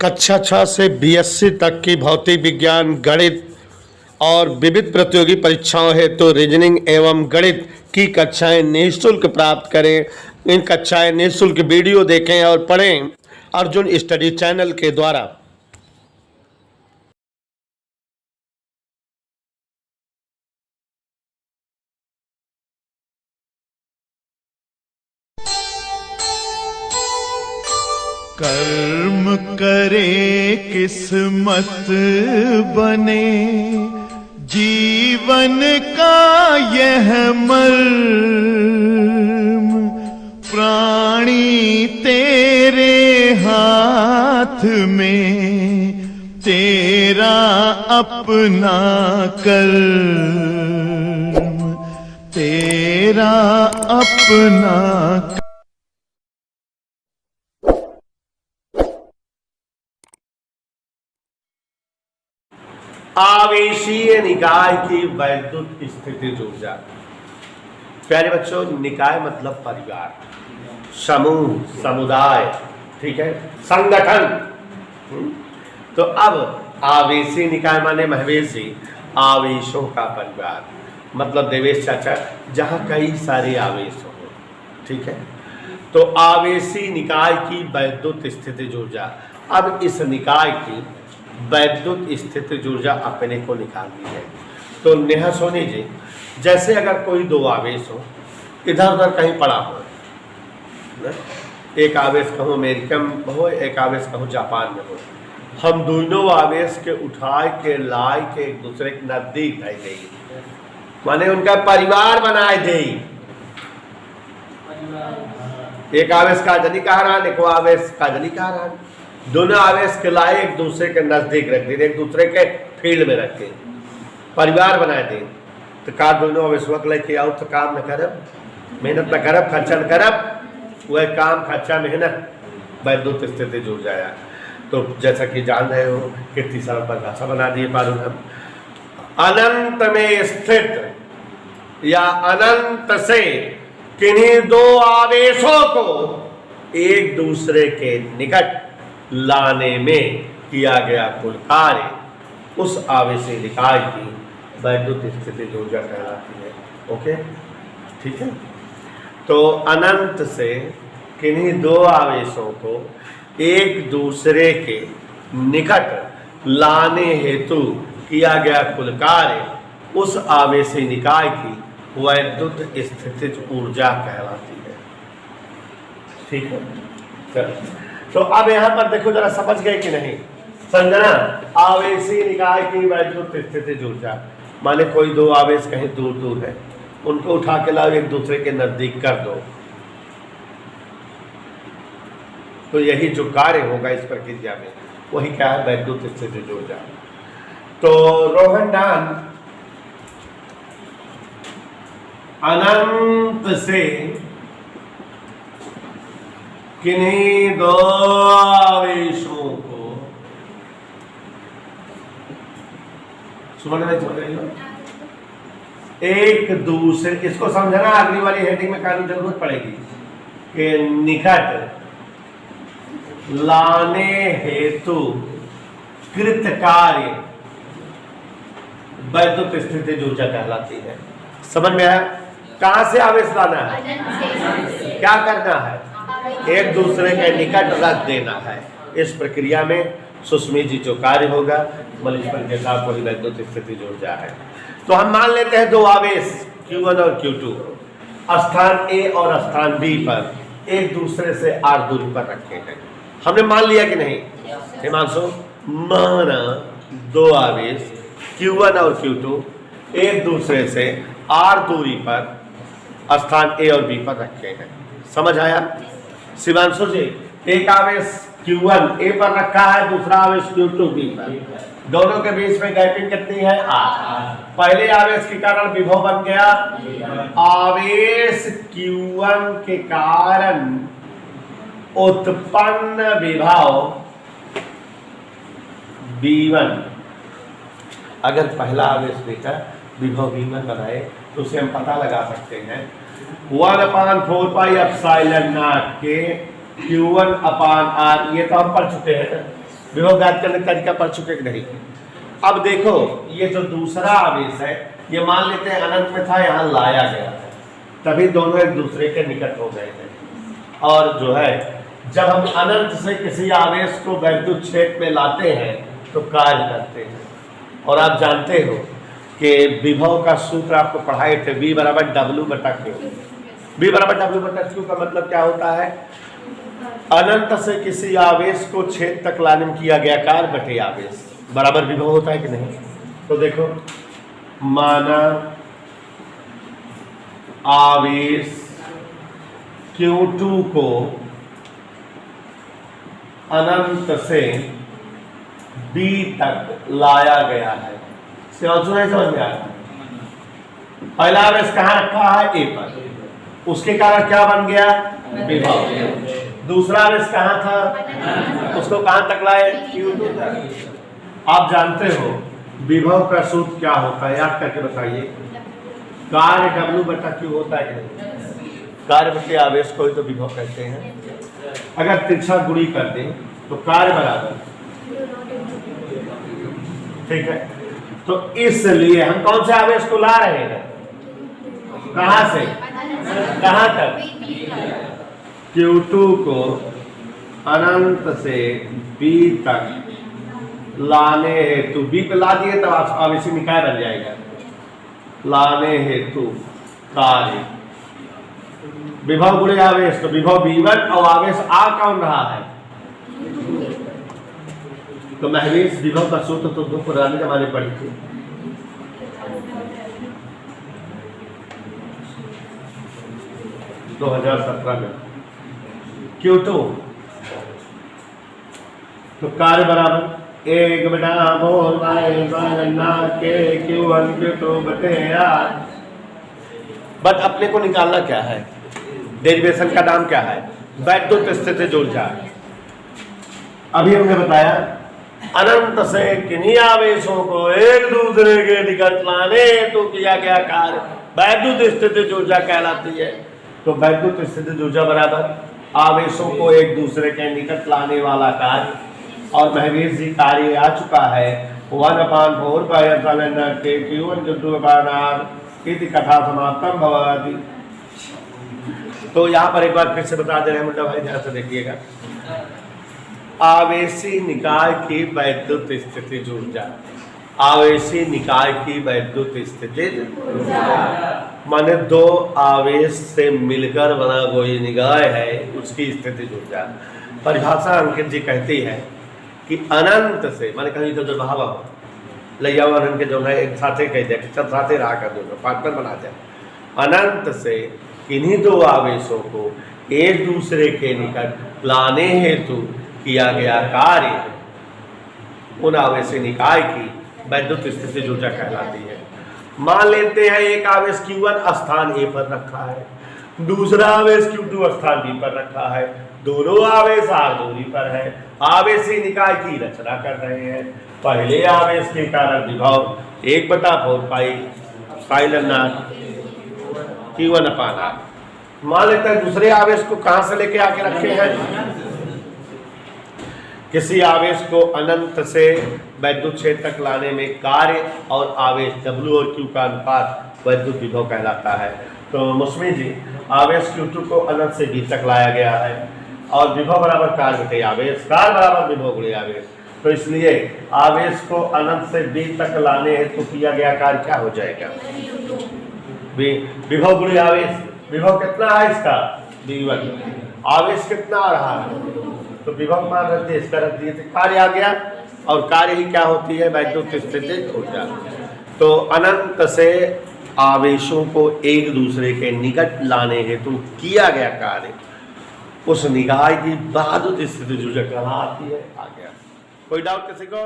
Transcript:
कक्षा 6 से बीएससी तक की भौतिक विज्ञान, गणित और विविध प्रतियोगी परीक्षाओं हेतु तो रीजनिंग एवं गणित की कक्षाएं निःशुल्क प्राप्त करें। इन कक्षाएं निःशुल्क वीडियो देखें और पढ़ें अर्जुन स्टडी चैनल के द्वारा। कर्म करे किस्मत बने, जीवन का यह मर्म, प्राणी तेरे हाथ में, तेरा अपना कर्म, तेरा अपना। आवेशीय निकाय की वैद्युत स्थितिज ऊर्जा। प्यारे बच्चों, निकाय मतलब परिवार, समूह, समुदाय, ठीक है, संगठन। तो अब आवेशी निकाय माने महवेशी, आवेशों का परिवार, मतलब देवेश चाचा जहां कई सारे आवेश हो, ठीक है। तो आवेशी निकाय की वैद्युत स्थितिज ऊर्जा। अब इस निकाय की वैद्युत स्थितिज ऊर्जा अपने को निकालनी है। तो नेहा सोनी जी, जैसे अगर कोई दो आवेश हो, इधर उधर कहीं पड़ा हो, एक आवेश कहो अमेरिका में हो, एक आवेश कहो जापान में हो, हम दोनों आवेश के उठाए के लाए के एक दूसरे के नजदीक लाई गई, माने उनका परिवार बनाए दे। एक आवेश काजनी कहा रहा, एक आवेश काजनी कहा रहा, दोनों आवेश के लाए एक दूसरे के नजदीक रख दे, एक दूसरे के फील्ड में रख दे, परिवार बनाए दे। तो का दोनों आवेश लेके आओ तो काम न करब, मेहनत न करब, खर्चा न करब, वह काम खर्चा मेहनत वैद्युत स्थिति जुड़ जाया। तो जैसा कि जान रहे हो कितनी साल परिभाषा बना दिए पारू हम, अनंत में स्थित या अनंत से किन्हीं दो आवेशों को एक दूसरे के निकट लाने में किया गया कुल कार्य उस आवेशी निकाय की वैद्युत स्थितिज ऊर्जा कहलाती है। ओके, ठीक है। तो अनंत से किन्हीं दो आवेशों को एक दूसरे के निकट लाने हेतु किया गया कुल कार्य उस आवेशी निकाय की वैद्युत स्थितिज ऊर्जा कहलाती है। ठीक है, चलो। तो अब यहाँ पर देखो जरा, समझ गए कि नहीं? समझना, आवेशी निकाय की वैद्युत स्थितिज ऊर्जा माने कोई दो आवेश कहीं दूर दूर है, उनको उठा के लाओ, एक दूसरे के नजदीक कर दो, तो यही जो कार्य होगा इस प्रक्रिया में वही क्या है, वैद्युत स्थितिज ऊर्जा। तो रोहन डान अनंत से किन्हीं दो आवेशों को, समझ में एक दूसरे, इसको समझना अगली वाली हेडिंग में कानून जरूरत पड़ेगी कि निकट लाने हेतु कृत कार्य वैद्युत स्थितिज ऊर्जा कहलाती है। समझ में आया? कहां से आवेश लाना है, क्या करना है, एक दूसरे के निकट रख देना है। इस प्रक्रिया में सुस्मी जी जो कार्य होगा मलिश्मन के साथ वही वैद्युत स्थितिज ऊर्जा है। तो हम मान लेते हैं दो आवेश Q1 और Q2 स्थान A और स्थान B पर एक दूसरे से r दूरी पर रखे हैं। हमने मान लिया कि नहीं हिमांशु? माना दो आवेश Q1 और Q2 एक दूसरे से r दूरी पर स्थान A और B पर रखे हैं। समझ आया शिवांशु जी? एक आवेश Q1 A पर रखा है, दूसरा आवेश Q2 B पर, दोनों के बीच में गैपिंग कितनी है, r। पहले आवेश के कारण विभव बन गया, आवेश Q1 के कारण उत्पन्न विभव V1। अगर पहला आवेश बेटा विभव V1 बनाए तो उसे हम पता लगा सकते हैं 1/4 पाई एप्सिलॉन नॉट के Q1/r, ये तो हम पढ़ चुके हैं। विभव ज्ञात करने का तरीका पढ़ चुके कि नहीं? अब देखो ये जो दूसरा आवेश है, ये मान लेते हैं अनंत में था, यहाँ लाया गया है, तभी दोनों एक दूसरे के निकट हो गए थे। और जो है जब हम अनंत से किसी आवेश को वैद्युत क्षेत्र में लाते हैं तो कार्य करते हैं। और आप जानते हो कि विभव का सूत्र आपको पढ़ाए थे, V बराबर W/Q। V बराबर W/Q का मतलब क्या होता है? अनंत से किसी आवेश को क्षेत्र तक लाने में किया गया कार्य बटे आवेश बराबर विभव होता है कि नहीं? तो देखो, माना आवेश Q2 को अनंत से B तक लाया गया है। समझ में आया? पहला आवेश कहाँ रखा है? A पर, उसके कारण क्या बन गया? विभव। दूसरा आवेश कहाँ था? उसको कहाँ तक लाए? Q2 तक। आप जानते हो विभव का सूत्र क्या होता है? याद करके बताइए। कार्य W/Q होता है कि नहीं? कार्य बटे आवेश को ही तो विभव कहते हैं। अगर तिरछा गुणी कर दें तो कार्य बराबर, ठीक है। तो इसलिए हम कौन से आवेश को ला रहे हैं? कहां से कहां तक? Q2 को अनंत से B तक लाने हेतु, B पे ला दिए तब आवेशी निकाय बन जाएगा। लाने हेतु कार्य विभव गुणे आवेश, तो विभव V1 और आवेश आ कौन रहा है? तो महवेश विभव का सूत्र तो दो पुराने जमाने पढ़ी थी। तो 2017 में Q2 तो कार्य बराबर 1/4 के Q1 Q2 बटे R। बट अपने को निकालना क्या है? डेरिवेशन का नाम क्या है? वैद्युत स्थितिज ऊर्जा। अभी हमने बताया अनंत से किन्हीं आवेशों को एक दूसरे के निकट लाने तो किया गया कार्य वैद्युत स्थितिज ऊर्जा कहलाती है। तो वैद्युत स्थितिज ऊर्जा बराबर आवेशों को एक दूसरे के निकट लाने वाला कार्य। और महवीर जी कार्य आ चुका है 1/4 के Q1 Q2/R इति कथा समाप्तम भवति। तो यहाँ पर एक बार फिर से बता दे रहे हैं मुंडा भाई, ध्यान से देखिएगा। आवेशी निकाय की वैद्युत स्थितिज ऊर्जा, आवेशी निकाय की वैद्युत स्थितिज माने दो आवेश से मिलकर बना कोई निकाय है उसकी स्थितिज ऊर्जा। परिभाषा अंकित जी कहती है कि अनंत से माने कहीं तो जो भाव हो लैयावन के जो है एक साथे कह दिया कि सब साथे रहा कर दो, पार्टनर बना जाए। अनंत से किन्हीं दो आवेशों को एक दूसरे के निकट लाने हेतु किया गया कार्य उन आवेशी निकाय की वैद्युत स्थितिज ऊर्जा कहलाती है। मान लेते हैं एक आवेश Q1 स्थान A पर रखा है, दूसरा आवेश Q2 स्थान B पर रखा है, दोनों आवेश R दूरी पर है, आवेशी निकाय की रचना कर रहे हैं। पहले आवेश के कारण विभव 1/4 पाई साइलन Q1/R। मान लेते हैं दूसरे आवेश को कहां से लेके आके रखे हैं? किसी आवेश को अनंत से वैद्युत क्षेत्र तक लाने में कार्य और आवेश W और Q का अनुपात वैद्युत विभव कहलाता है। तो मुस्मी जी आवेश Q2 को अनंत से B तक लाया गया है और विभव बराबर कार्य बटे आवेश, कार्य बराबर विभव गुणे आवेश। तो इसलिए आवेश को अनंत से B तक लाने हेतु किया गया कार्य क्या हो जाएगा? विभव गुणे आवेश। विभव कितना है इसका? V1। आवेश कितना आ रहा है? तो विभव मान रख दिए, इसका रख दिए तो कार्य आ गया। और कार्य ही क्या होती है? वैद्युत स्थितिज ऊर्जा। तो अनंत से आवेशों को एक दूसरे के निकट लाने हेतु किया गया कार्य उस निकाय की वैद्युत स्थितिज ऊर्जा कहलाती है। आ गया? कोई डाउट किसी को?